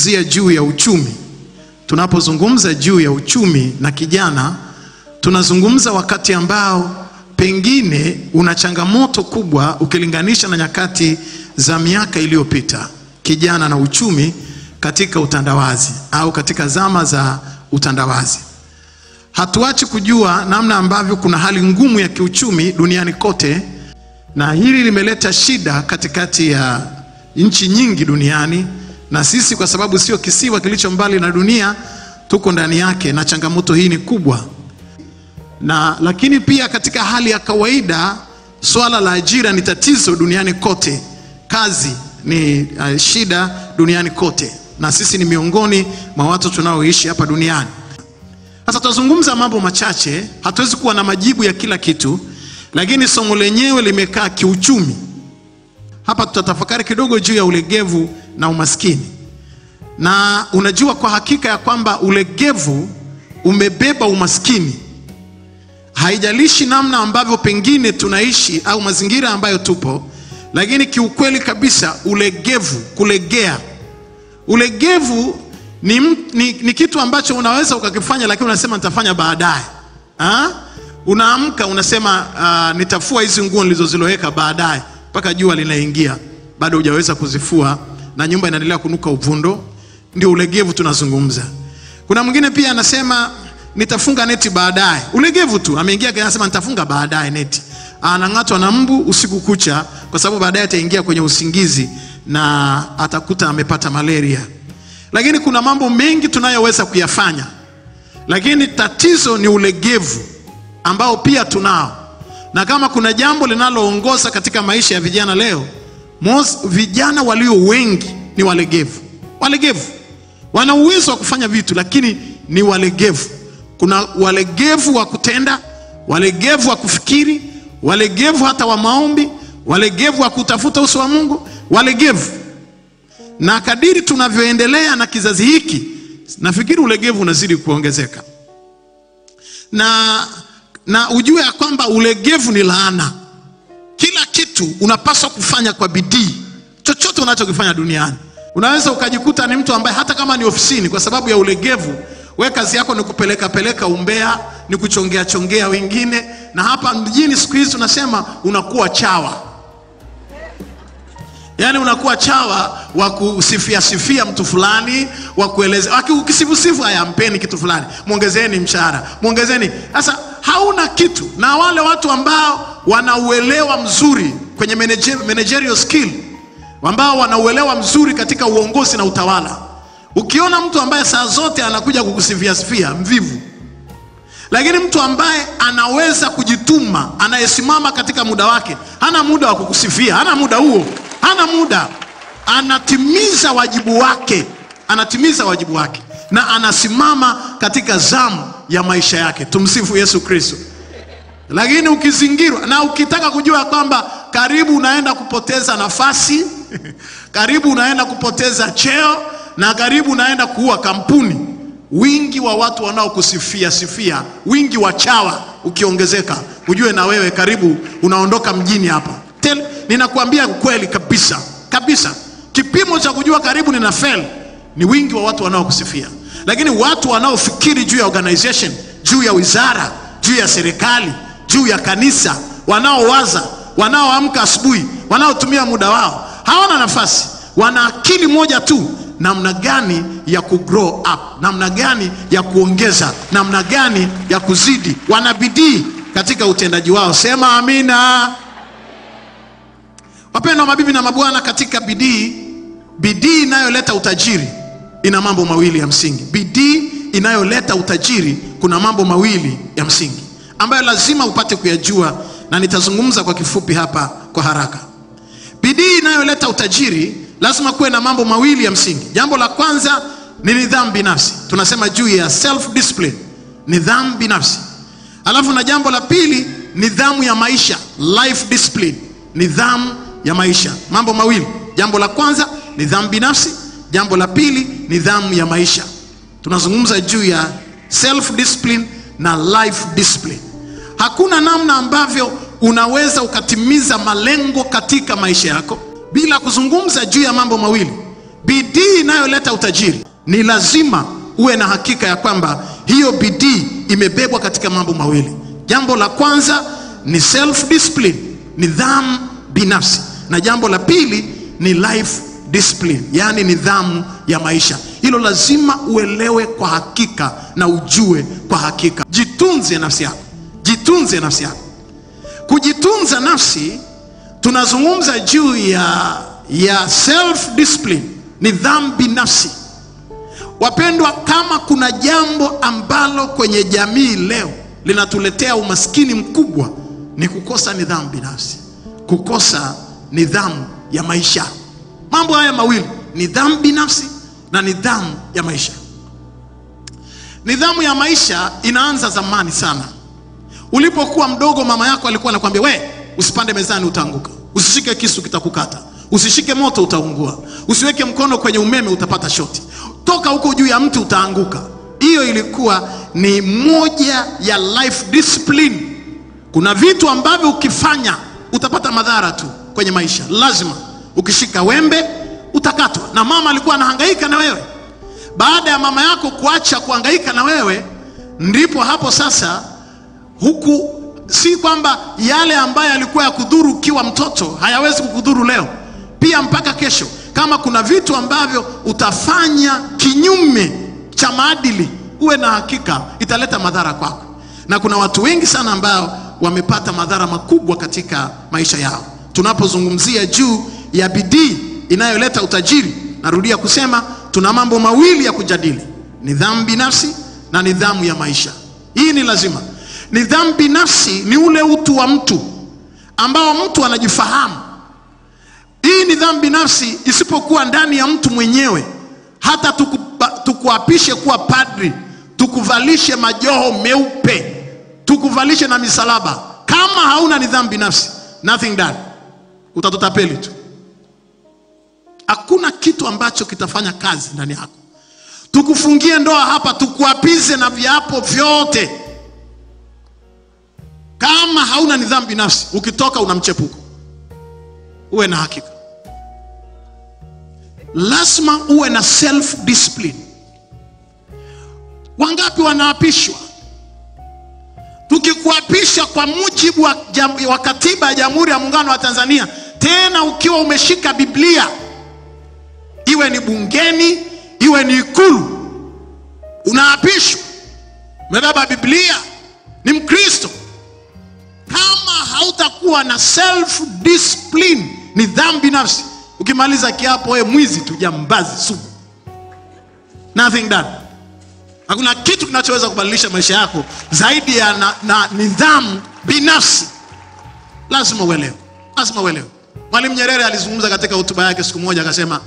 Juu ya uchumi. Tunapozungumza juu ya uchumi na kijana, tunazungumza wakati ambao pengine una changamoto kubwa ukilinganisha na nyakati za miaka iliyopita. Kijana na uchumi katika utandawazi au katika zama za utandawazi. Hatuachi kujua namna ambavyo kuna hali ngumu ya kiuchumi duniani kote, na hili limeleta shida katikati ya nchi nyingi duniani, na sisi kwa sababu sio kisiwa kilicho mbali na dunia, tuko ndani yake, na changamoto hii ni kubwa. Lakini pia katika hali ya kawaida, swala la ajira ni tatizo duniani kote. Kazi ni shida duniani kote, na sisi ni miongoni mwa watu tunaoishi hapa duniani. Sasa tutazungumza mambo machache, hatuwezi kuwa na majibu ya kila kitu, lakini somo lenyewe limekaa kiuchumi. Hapa tutatafakari kidogo juu ya ulegevu na umaskini. Na unajua kwa hakika ya kwamba ulegevu umebeba umaskini. Haijalishi namna ambavyo pengine tunaishi au mazingira ambayo tupo, lakini kiukweli kabisa ulegevu, kulegea. Ulegevu ni kitu ambacho unaweza ukakifanya, lakini unasema nitafanya baadaye. Unaamka unasema nitafua hizi nguo nilizoziloweka baadaye, mpaka jua linaingia bado hujaweza kuzifua na nyumba inaendelea kunuka uvundo. Ndio ulegevu tunazungumza. Kuna mwingine pia anasema nitafunga neti baadaye. Ulegevu tu, ameingia anasema nitafunga baadaye neti. Anang'atwa na mbu usiku kucha kwa sababu baadaye ataingia kwenye usingizi na atakuta amepata malaria. Lakini kuna mambo mengi tunayoweza kuyafanya, lakini tatizo ni ulegevu ambao pia tunao. Na kama kuna jambo linaloongoza katika maisha ya vijana leo, vijana walio wengi ni walegevu. Walegevu wana uwezo wa kufanya vitu, lakini ni walegevu. Kuna walegevu wa kutenda, walegevu wa kufikiri, walegevu hata wa maombi, walegevu wa kutafuta uso wa Mungu, walegevu. Na kadiri tunavyoendelea na kizazi hiki, nafikiri ulegevu unazidi kuongezeka. Na ujue ya kwamba ulegevu ni laana. Kila kitu unapaswa kufanya kwa bidii. Chochote unachokifanya duniani. Unaweza ukajikuta ni mtu ambaye hata kama ni ofisini, kwa sababu ya ulegevu, wewe kazi yako ni kupeleka umbea, ni kuchongea wengine. Na hapa mjini siku hizi tunasema unakuwa chawa. Yani unakuwa chawa wa kusifia mtu fulani, wa kueleza. Ukisifu haya mpeni kitu fulani, muongezeni mshahara, muongezeni. Sasa hauna kitu. Na wale watu ambao wanauelewa mzuri kwenye managerial skill, ambao wanauelewa mzuri katika uongozi na utawala, ukiona mtu ambaye saa zote anakuja kukusifia, mvivu. Lakini mtu ambaye anaweza kujituma, anayesimama katika muda wake, hana muda wa kukusifia, hana muda huo. Hana muda, anatimiza wajibu wake, na anasimama katika zamu ya maisha yake. Tumsifu Yesu Kristo. Lakini ukizingirwa na ukitaka kujua kwamba karibu unaenda kupoteza nafasi, karibu unaenda kupoteza cheo, na karibu unaenda kuua kampuni, wingi wa watu wanaokusifia, wingi wa chawa ukiongezeka, ujue na wewe karibu unaondoka mjini hapa. Ninakuambia ukweli kabisa. Kipimo cha kujua karibu nina fail ni wingi wa watu wanaokusifia. Lakini watu wanaofikiri juu ya organization, juu ya wizara, juu ya serikali, juu ya kanisa, wanaowaza, wanaoamka asubuhi, wanaotumia muda wao, hawana nafasi. Wana akili moja tu, namna gani ya kugrow up, namna gani ya kuongeza, namna gani ya kuzidi. Wana bidii katika utendaji wao. Sema amina. Wapendwa mabibi na mabwana, katika bidii inayoleta utajiri ina mambo mawili ya msingi. Bidii inayoleta utajiri kuna mambo mawili ya msingi ambayo lazima upate kuyajua, na nitazungumza kwa kifupi hapa kwa haraka. Bidii inayoleta utajiri lazima kuwe na mambo mawili ya msingi. Jambo la kwanza ni nidhamu binafsi. Tunasema juu ya self discipline, nidhamu binafsi. Alafu na jambo la pili, nidhamu ya maisha, life discipline, nidhamu ya maisha. Mambo mawili. Jambo la kwanza nidhamu binafsi, jambo la pili nidhamu ya maisha. Tunazungumza juu ya self discipline na life discipline. Hakuna namna ambavyo unaweza ukatimiza malengo katika maisha yako bila kuzungumza juu ya mambo mawili. bidii inayoleta utajiri. Ni lazima uwe na hakika ya kwamba hiyo bidii imebebwa katika mambo mawili. Jambo la kwanza ni self discipline, nidhamu binafsi, na jambo la pili ni life discipline, yani nidhamu ya maisha. Hilo lazima uelewe kwa hakika na ujue kwa hakika. Jitunze nafsi yako. Jitunze nafsi yako. Kujitunza nafsi, tunazungumza juu ya self discipline, nidhamu binafsi. Wapendwa, kama kuna jambo ambalo kwenye jamii leo linatuletea umaskini mkubwa, ni kukosa nidhamu binafsi, kukosa nidhamu ya maisha. Mambo haya mawili, nidhamu binafsi na nidhamu ya maisha. Nidhamu ya maisha inaanza zamani sana. Ulipokuwa mdogo, mama yako alikuwa anakuambia, we usipande mezani utaanguka, usishike kisu kitakukata, usishike moto utaungua, usiweke mkono kwenye umeme utapata shoti, toka huko juu ya mti utaanguka. Hiyo ilikuwa ni moja ya life discipline. Kuna vitu ambavyo ukifanya utapata madhara tu kwenye maisha. Lazima ukishika wembe utakatwa. Na mama alikuwa anahangaika na wewe. Baada ya mama yako kuacha kuhangaika na wewe, ndipo hapo sasa huku, si kwamba yale ambayo alikuwa ya kudhuru ukiwa mtoto hayawezi kukudhuru leo pia mpaka kesho. Kama kuna vitu ambavyo utafanya kinyume cha maadili, uwe na hakika italeta madhara kwako. Na kuna watu wengi sana ambao wamepata madhara makubwa katika maisha yao. Tunapozungumzia juu ya bidii inayoleta utajiri, narudia kusema tuna mambo mawili ya kujadili: nidhamu binafsi na nidhamu ya maisha. Hii ni lazima. Nidhamu binafsi ni ule utu wa mtu ambao mtu anajifahamu. Hii nidhamu binafsi isipokuwa ndani ya mtu mwenyewe, hata tukuapishe kuwa padri, tukuvalishe majoho meupe, tukuvalishe na misalaba, kama hauna nidhamu binafsi, nothing done. Utatutapeli tu. Hakuna kitu ambacho kitafanya kazi ndani yako. Tukufungie ndoa hapa, tukuapize na viapo vyote, kama hauna nidhamu binafsi, ukitoka una mchepuko. Uwe na hakika. Lazima uwe na self discipline. Wangapi wanaapishwa? Tukikuapisha kwa mujibu wa katiba ya Jamhuri ya Muungano wa Tanzania, tena ukiwa umeshika Biblia, iwe ni bungeni, iwe ni Ikulu, unaapishwa, umebeba Biblia, ni Mkristo. Kama hautakuwa na self discipline, nidhamu binafsi, ukimaliza kiapo wewe mwizi tu, jambazi sugu, nothing done. Hakuna kitu kinachoweza kubadilisha maisha yako zaidi ya na nidhamu binafsi. Lazima uelewe. Lazima uelewe. Mwalimu Nyerere alizungumza katika hotuba yake siku moja, akasema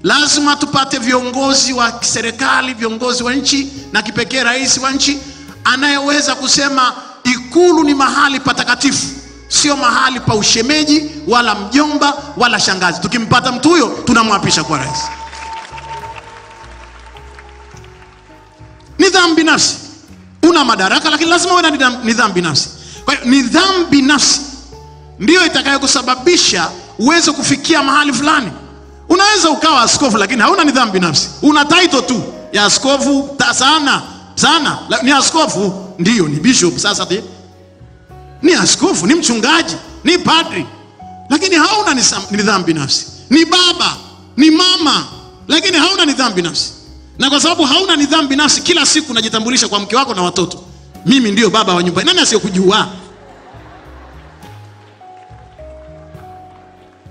lazima tupate viongozi wa serikali, viongozi wa nchi, na kipekee rais wa nchi, anayeweza kusema Ikulu ni mahali patakatifu, sio mahali pa ushemeji wala mjomba wala shangazi. Tukimpata mtu huyo, tunamwapisha kwa rais. Nidhamu binafsi. Una madaraka, lakini lazima uwe na nidhamu binafsi. Kwa hiyo nidhamu binafsi ndio itakayokusababisha uweze kufikia mahali fulani. Unaweza ukawa askofu lakini hauna nidhamu binafsi. Una title tu ya askofu, sana, ni askofu, ndio ni bishop, sasa ni askofu, ni mchungaji, ni padri, lakini hauna nidhamu binafsi. Ni baba, ni mama, lakini hauna nidhamu binafsi. Na kwa sababu hauna nidhamu binafsi, kila siku unajitambulisha kwa mke wako na watoto, mimi ndio baba wa nyumba. Nani asiyokujua?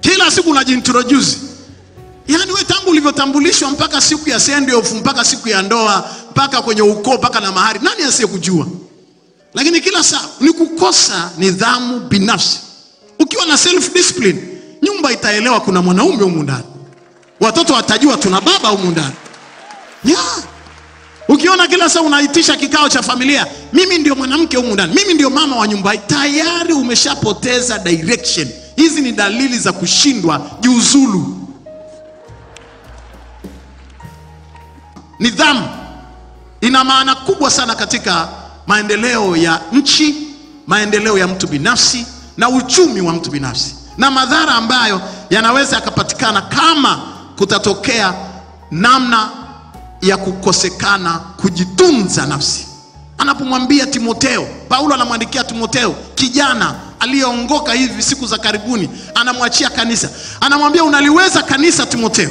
Kila siku unajiintroduce. Yaani wewe tangu ulivyotambulishwa mpaka siku ya send off, mpaka siku ya ndoa, mpaka kwenye ukoo, mpaka na mahari, nani asiyekujua? Lakini kila saa ni kukosa nidhamu binafsi. Ukiwa na self discipline, nyumba itaelewa kuna mwanaume humu ndani, watoto watajua tuna baba humu ndani. Ukiona kila saa unaitisha kikao cha familia, mimi ndio mwanamke humu ndani, mimi ndio mama wa nyumba, tayari umeshapoteza direction. Hizi ni dalili za kushindwa. Jiuzulu. Nidhamu ina maana kubwa sana katika maendeleo ya nchi, maendeleo ya mtu binafsi na uchumi wa mtu binafsi, na madhara ambayo yanaweza yakapatikana kama kutatokea namna ya kukosekana kujitunza nafsi. Anapomwambia Timotheo, Paulo anamwandikia Timotheo, kijana aliyeongoka hivi siku za karibuni, anamwachia kanisa. Anamwambia, unaliweza kanisa Timotheo.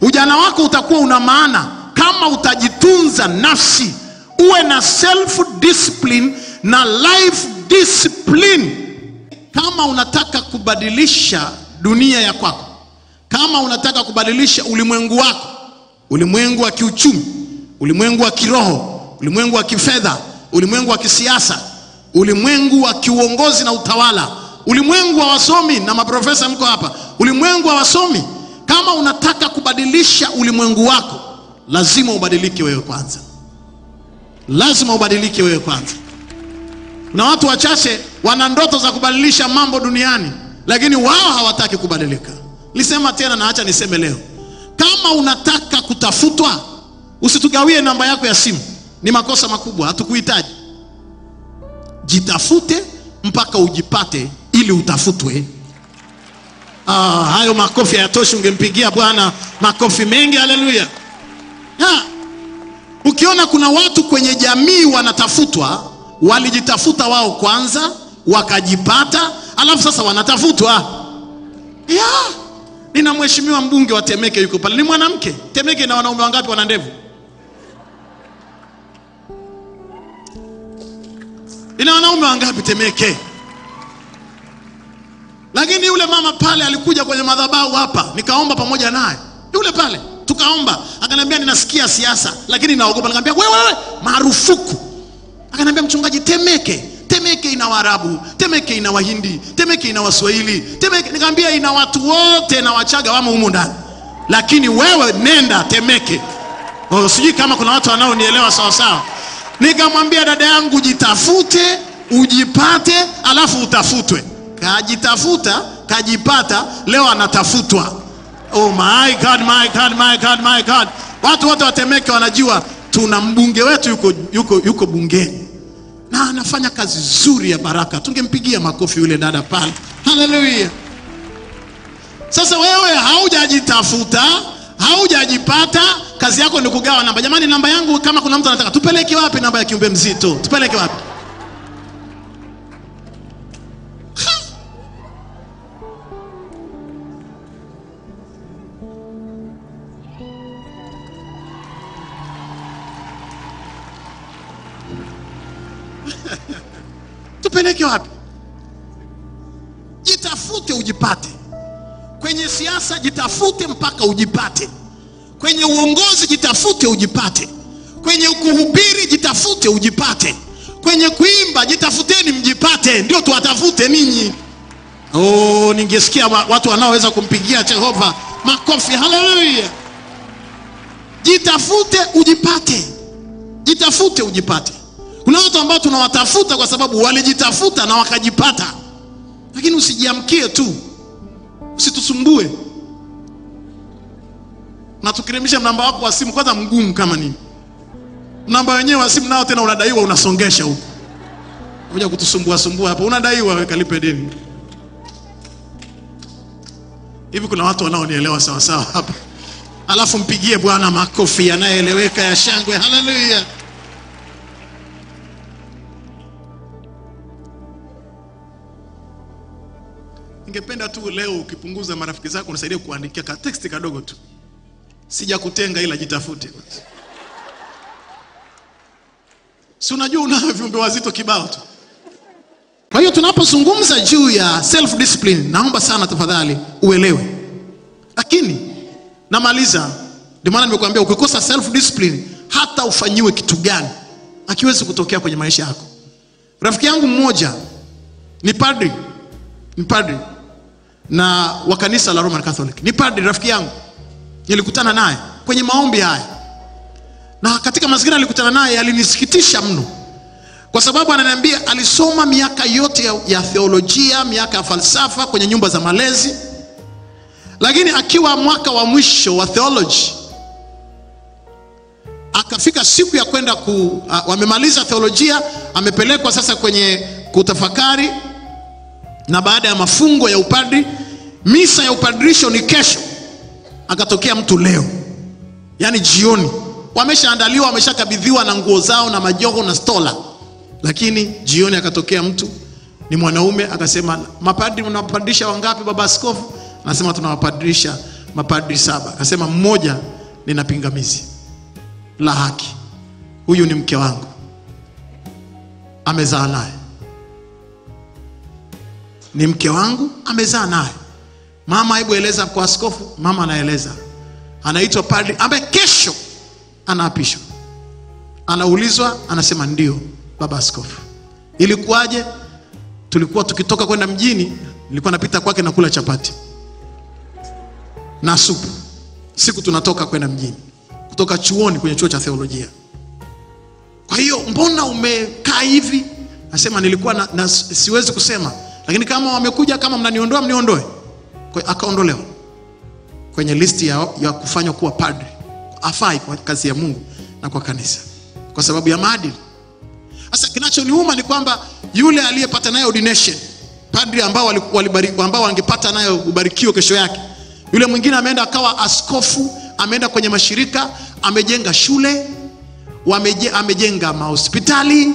Ujana wako utakuwa una maana kama utajitunza nafsi. Uwe na self discipline na life discipline. Kama unataka kubadilisha dunia ya kwako, kama unataka kubadilisha ulimwengu wako, ulimwengu wa kiuchumi, ulimwengu wa kiroho, ulimwengu wa kifedha, ulimwengu wa kisiasa, ulimwengu wa kiuongozi na utawala, ulimwengu wa wasomi na maprofesa mko hapa, ulimwengu wa wasomi, kama unataka kubadilisha ulimwengu wako, lazima ubadilike wewe kwanza. Lazima ubadilike wewe kwanza. Na watu wachache wana ndoto za kubadilisha mambo duniani, lakini wao hawataki kubadilika. Nisema tena na acha niseme leo, kama unataka kutafutwa, usitugawie namba yako ya simu. Ni makosa makubwa, hatukuhitaji. Jitafute mpaka ujipate ili utafutwe. Hayo makofi hayatoshi, ungempigia Bwana makofi mengi. Haleluya. Ukiona kuna watu kwenye jamii wanatafutwa, walijitafuta wao kwanza, wakajipata, alafu sasa wanatafutwa. Nina mheshimiwa mbunge wa Temeke yuko pale, ni mwanamke. Temeke na wanaume wangapi wana ndevu? Ina wanaume wangapi Temeke? Lakini yule mama pale alikuja kwenye madhabahu hapa, nikaomba pamoja naye. Yule pale tukaomba, akaniambia ninasikia siasa lakini naogopa. Nikamwambia wewe marufuku. Akaniambia mchungaji, Temeke ina Waarabu, Temeke ina Wahindi, Temeke ina Waswahili, Temeke. Nikamwambia ina watu wote na Wachaga wamo humo ndani. Lakini wewe nenda Temeke. Sijui kama kuna watu wanaonielewa sawa sawa. Nikamwambia dada yangu, jitafute, ujipate, alafu utafutwe. Kajitafuta, kajipata, leo anatafutwa. Oh my God, my God, my God, my God. Watu wote wa Temeke wanajua tuna mbunge wetu yuko bungeni na anafanya kazi nzuri ya baraka. Tungempigia makofi yule dada pale. Haleluya. Sasa wewe haujajitafuta, haujajipata, kazi yako ni kugawa namba. Jamani, namba yangu kama kuna mtu anataka, tupeleke wapi namba ya kiumbe mzito? Tupeleke wapi? Tupeleke wapi? Jitafute ujipate. Kwenye siasa jitafute mpaka ujipate. Kwenye uongozi jitafute ujipate. Kwenye kuhubiri jitafute ujipate. Kwenye kuimba jitafuteni mjipate, ndio tuwatafute ninyi. Ningesikia watu wanaoweza kumpigia Jehova makofi. Haleluya. Jitafute ujipate. Jitafute ujipate. Kuna watu ambao tunawatafuta kwa sababu walijitafuta na wakajipata. Lakini usijiamkie tu, usitusumbue. Na tukiremisha namba wako wa simu kwanza mgumu kama nini. Namba wenyewe wa simu nao tena unadaiwa, unasongesha huko. Unja kutusumbua hapa, unadaiwa wewe kalipe deni. Hivi kuna watu wanaonielewa sawa sawa hapa? Alafu mpigie Bwana makofi yanayoeleweka ya shangwe. Haleluya. Ningependa tu leo ukipunguza marafiki zako unisaidie kuandikia ka text kadogo tu. Sija kutenga ila jitafute. Si unajua una viumbe wazito kibao tu. Kwa hiyo tunapozungumza juu ya self discipline, naomba sana tafadhali uelewe. Lakini namaliza, ndio maana nimekuambia ukikosa self discipline hata ufanyiwe kitu gani hakiwezi kutokea kwenye maisha yako. Rafiki yangu mmoja ni padri na wa kanisa la Roman Catholic. Ni padri rafiki yangu. Nilikutana naye kwenye maombi haya. Na katika mazingira nilikutana naye alinisikitisha mno. Kwa sababu ananiambia alisoma miaka yote ya theolojia, miaka ya falsafa kwenye nyumba za malezi. Lakini akiwa mwaka wa mwisho wa theology, akafika siku ya kwenda wamemaliza theolojia, amepelekwa sasa kwenye kutafakari. Na baada ya mafungo ya upadri, misa ya upadrisho ni kesho. Akatokea mtu leo yani jioni. Wameshaandaliwa, wameshakabidhiwa na nguo zao na majoho na stola. Lakini jioni akatokea mtu, ni mwanaume, akasema, mapadri mnawapadrisha wangapi baba askofu? Anasema tunawapadrisha mapadri 7. Akasema mmoja nina pingamizi la haki. Huyu ni mke wangu, amezaa naye. Ni mke wangu, amezaa naye. Mama, hebu eleza kwa askofu. Mama anaeleza. Anaitwa padri ambaye kesho anaapishwa. Anaulizwa, anasema ndio baba askofu. Ilikuwaje? Tulikuwa tukitoka kwenda mjini, nilikuwa napita kwake na kula chapati na supu. Siku tunatoka kwenda mjini kutoka chuoni, kwenye chuo cha theolojia. Kwa hiyo mbona umekaa hivi? Anasema nilikuwa na siwezi kusema, lakini kama wamekuja, kama mnaniondoa mniondoe. Kwa akaondolewa kwenye listi ya kufanywa kuwa padri. Afai kwa kazi ya Mungu na kwa kanisa kwa sababu ya maadili. Sasa kinachoniuma ni kwamba yule aliyepata nayo ordination, padri ambao walibariki, ambao wangepata nayo ubarikio kesho yake, yule mwingine ameenda akawa askofu, ameenda kwenye mashirika, amejenga shule, amejenga mahospitali,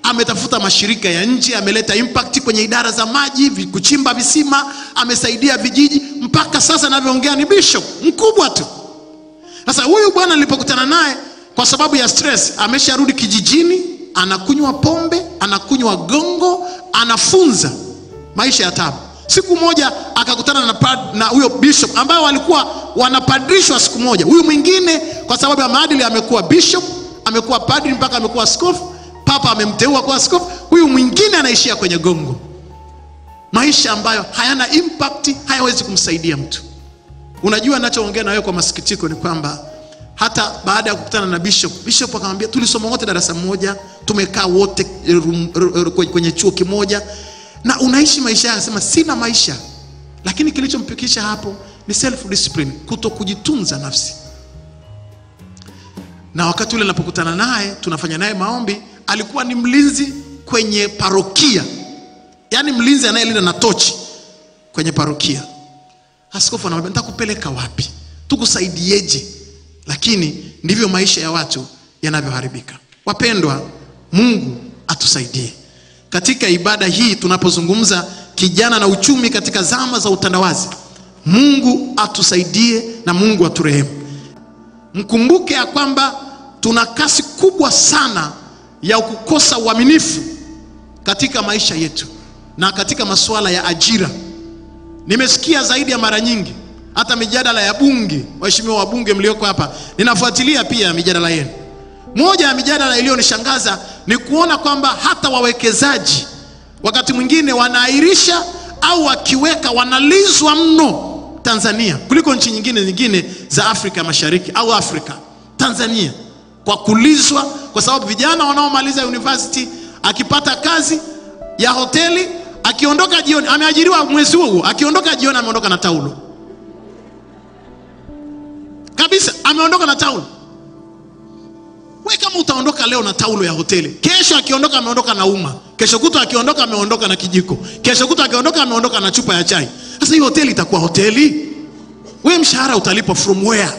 ametafuta mashirika ya nje, ameleta impact kwenye idara za maji, kuchimba visima, amesaidia vijiji, mpaka sasa ninavyoongea ni bishop mkubwa tu. Sasa huyu bwana nilipokutana naye, kwa sababu ya stress, amesharudi kijijini, anakunywa pombe, anakunywa gongo, anafunza maisha ya tabu. Siku moja akakutana na huyo bishop ambao walikuwa wanapadrishwa siku moja. Huyu mwingine kwa sababu ya maadili amekuwa bishop, amekuwa padri, mpaka amekuwa askofu. Papa amemteua kwa askofu. Huyu mwingine anaishia kwenye gongo. Maisha ambayo hayana impact, hayawezi kumsaidia mtu. Unajua ninachoongea na wewe kwa masikitiko ni kwamba hata baada ya kukutana na bishop akamwambia, tulisoma wote darasa moja, tumekaa wote kwenye chuo kimoja, na unaishi maisha. Anasema sina maisha. Lakini kilichompikisha hapo ni self discipline, kutokujitunza nafsi. Na wakati ule ninapokutana naye, tunafanya naye maombi, alikuwa ni mlinzi kwenye parokia. Yaani mlinzi anayelinda na tochi kwenye parokia. Askofu anamwambia, nitakupeleka wapi? Tukusaidieje? Lakini ndivyo maisha ya watu yanavyoharibika. Wapendwa, Mungu atusaidie. Katika ibada hii tunapozungumza kijana na uchumi katika zama za utandawazi, Mungu atusaidie na Mungu aturehemu. Mkumbuke ya kwamba tuna kasi kubwa sana ya kukosa uaminifu katika maisha yetu na katika masuala ya ajira. Nimesikia zaidi ya mara nyingi, hata mijadala ya bunge, waheshimiwa wabunge mlioko hapa, ninafuatilia pia mijadala yenu. Moja ya mijadala iliyonishangaza ni kuona kwamba hata wawekezaji wakati mwingine wanaahirisha au wakiweka wanalizwa mno Tanzania kuliko nchi nyingine za Afrika Mashariki au Afrika. Tanzania kwa kulizwa, kwa sababu vijana wanaomaliza university akipata kazi ya hoteli, akiondoka jioni, ameajiriwa mwezi huo, akiondoka jioni ameondoka na taulo. Kabisa ameondoka na taulo. Wewe kama utaondoka leo na taulo ya hoteli, kesho akiondoka ameondoka na uma, kesho kutwa akiondoka ameondoka na kijiko, kesho kutwa akiondoka ameondoka na chupa ya chai. Sasa hiyo hoteli itakuwa hoteli? Wewe mshahara utalipa from where?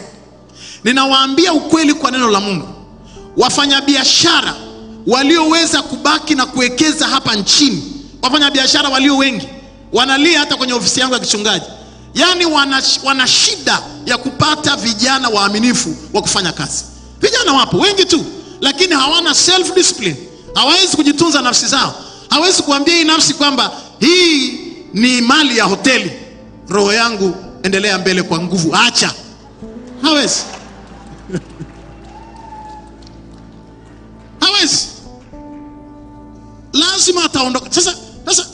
Ninawaambia ukweli kwa neno la Mungu. Wafanyabiashara walioweza kubaki na kuwekeza hapa nchini, wafanyabiashara walio wengi wanalia hata kwenye ofisi yangu ya kichungaji. Yaani wana shida ya kupata vijana waaminifu wa kufanya kazi. Vijana wapo wengi tu, lakini hawana self discipline. Hawawezi kujitunza nafsi zao. Hawezi kuambia hii nafsi kwamba hii ni mali ya hoteli, roho yangu endelea mbele kwa nguvu, acha. Hawezi. Hawezi. Lazima ataondoka.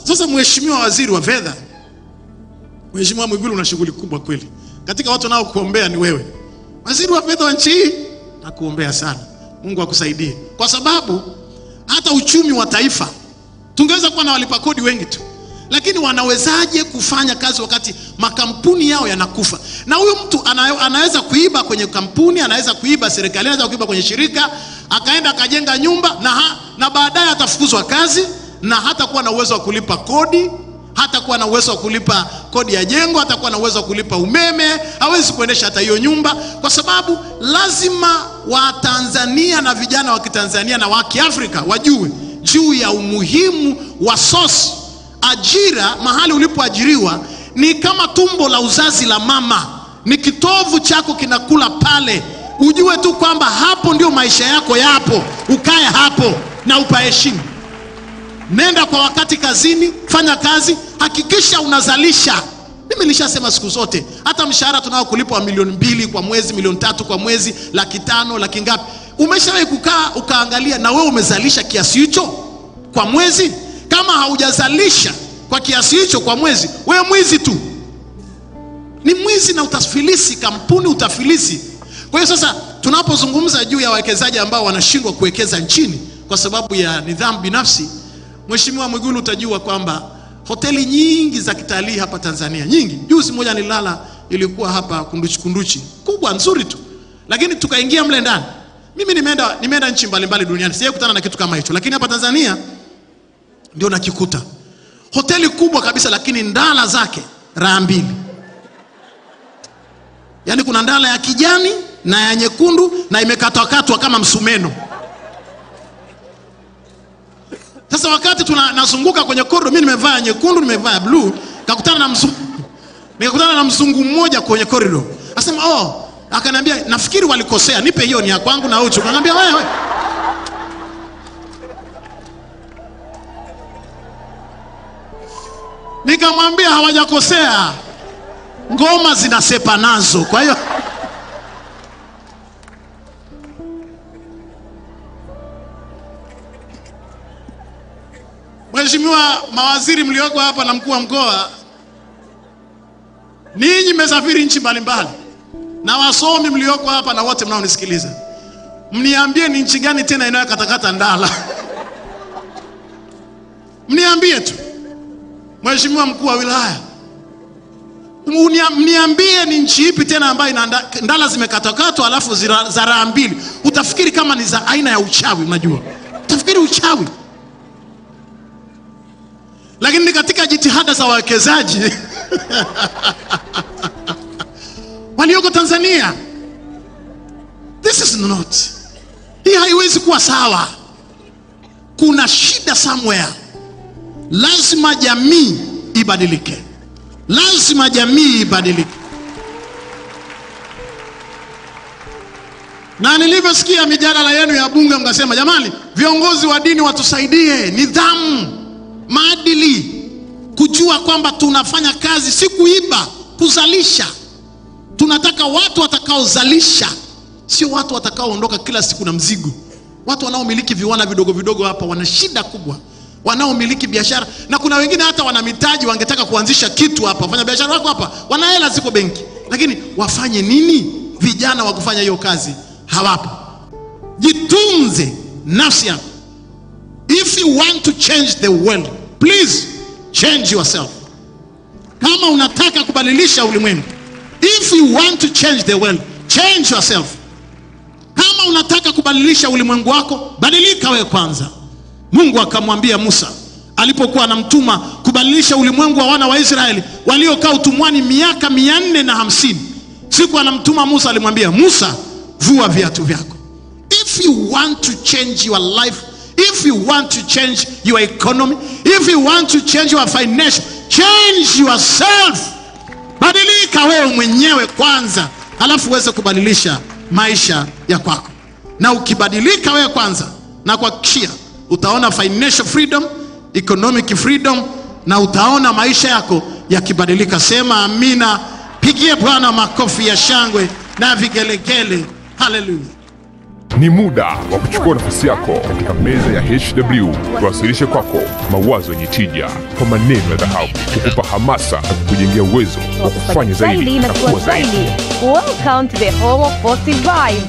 Sasa mheshimiwa waziri wa fedha, Mheshimiwa Mwigulu, una shughuli kubwa kweli. Katika watu nao kuombea ni wewe. Waziri wa fedha wa nchi hii, nakuombea sana. Mungu akusaidie. Kwa sababu hata uchumi wa taifa tungeweza kuwa na walipa kodi wengi tu, lakini wanawezaje kufanya kazi wakati makampuni yao yanakufa? Na huyu mtu anaweza kuiba kwenye kampuni, anaweza kuiba serikali, anaweza kuiba kwenye shirika, akaenda akajenga nyumba na baadaye atafukuzwa kazi na hata kuwa na uwezo wa kulipa kodi, hatakuwa na uwezo wa kulipa kodi ya jengo, hatakuwa na uwezo wa kulipa umeme, hawezi kuendesha hata hiyo nyumba, kwa sababu lazima Watanzania na vijana wa Kitanzania na wa Kiafrika wajue juu ya umuhimu wa source. Ajira, mahali ulipoajiriwa ni kama tumbo la uzazi la mama, ni kitovu chako kinakula pale. Ujue tu kwamba hapo ndio maisha yako yapo, ukae hapo na upaheshimu. Nenda kwa wakati kazini, fanya kazi, hakikisha unazalisha. Mimi nilishasema siku zote, hata mshahara tunao kulipa wa milioni 2 kwa mwezi, milioni 3 kwa mwezi, 500,000, laki ngapi? Umeshawahi kukaa ukaangalia na wewe umezalisha kiasi hicho kwa mwezi? Kama haujazalisha kwa kiasi hicho kwa mwezi, wewe mwizi tu. Ni mwizi na utafilisi, kampuni utafilisi. Kwa hiyo sasa tunapozungumza juu ya wawekezaji ambao wanashindwa kuwekeza nchini kwa sababu ya nidhamu binafsi, Mheshimiwa Mwigulu, utajua kwamba hoteli nyingi za kitalii hapa Tanzania, nyingi. Juzi moja nilala, ilikuwa hapa Kunduchi, kubwa nzuri tu, lakini tukaingia mle ndani. Mimi nimeenda nchi mbalimbali duniani, sijawahi kukutana na kitu kama hicho, lakini hapa Tanzania ndio nakikuta. Hoteli kubwa kabisa, lakini ndala zake raha 2. Yaani kuna ndala ya kijani na ya nyekundu na imekatwa kama msumeno. Sasa wakati tunazunguka kwenye korido, mimi nimevaa nyekundu, nimevaa blue, nikakutana na mzungu mmoja kwenye korido. Asema, akaniambia, nafikiri walikosea, nipe hiyo, ni ya kwangu na uchu. Akaniambia, wewe. Nikamwambia hawajakosea, ngoma zinasepa nazo. Kwa hiyo Mheshimiwa mawaziri mlioko hapa na mkuu wa mkoa, ninyi mmesafiri nchi mbalimbali, na wasomi mlioko hapa na wote mnaonisikiliza, mniambie ni nchi gani tena inayokatakata ndala? Mniambie tu. Mheshimiwa mkuu wa wilaya, mniambie ni nchi ipi tena ambayo ina ndala zimekatakatwa alafu za raha 2. Utafikiri kama ni za aina ya uchawi, unajua. Utafikiri uchawi. Lakini katika jitihada za wawekezaji walioko Tanzania, this is not. Hii haiwezi kuwa sawa. Kuna shida somewhere. Lazima jamii ibadilike. Lazima jamii ibadilike. Na nilivyosikia mijadala yenu ya bunge, mkasema, jamani, viongozi wa dini watusaidie, nidhamu, maadili, kujua kwamba tunafanya kazi si kuiba, kuzalisha. Tunataka watu watakaozalisha, sio watu watakaoondoka kila siku na mzigo. Watu wanaomiliki viwanda vidogo vidogo hapa wana shida kubwa, wanaomiliki biashara, na kuna wengine hata wana mitaji, wangetaka kuanzisha kitu hapa, wafanya biashara wako hapa, wana hela ziko benki, lakini wafanye nini? Vijana wa kufanya hiyo kazi hawapo. Jitunze nafsi yako. If you want to change the world, please change yourself. Kama unataka kubadilisha ulimwengu, if you want to change the world, change yourself. Kama unataka kubadilisha ulimwengu wako, badilika wewe kwanza. Mungu akamwambia Musa alipokuwa anamtuma kubadilisha ulimwengu wa wana wa Israeli waliokaa utumwani miaka 450. Siku anamtuma Musa, alimwambia Musa, vua viatu vyako. If you want to change your life, if you want to change your economy, if you want to change your financial, change yourself. Badilika wewe mwenyewe kwanza, alafu uweze kubadilisha maisha ya kwako. Na ukibadilika wewe kwanza, na kuhakikishia utaona financial freedom, economic freedom, na utaona maisha yako yakibadilika. Sema amina. Pigie Bwana makofi ya shangwe na vigelegele. Hallelujah. Ni muda wa kuchukua nafasi yako katika meza ya HW, tuwasilishe kwako mawazo yenye tija kwa maneno ya dhahabu, kukupa hamasa na kukujengea uwezo wa kufanya zaidi na kuwa zaidi. Welcome to the home of positive vibes.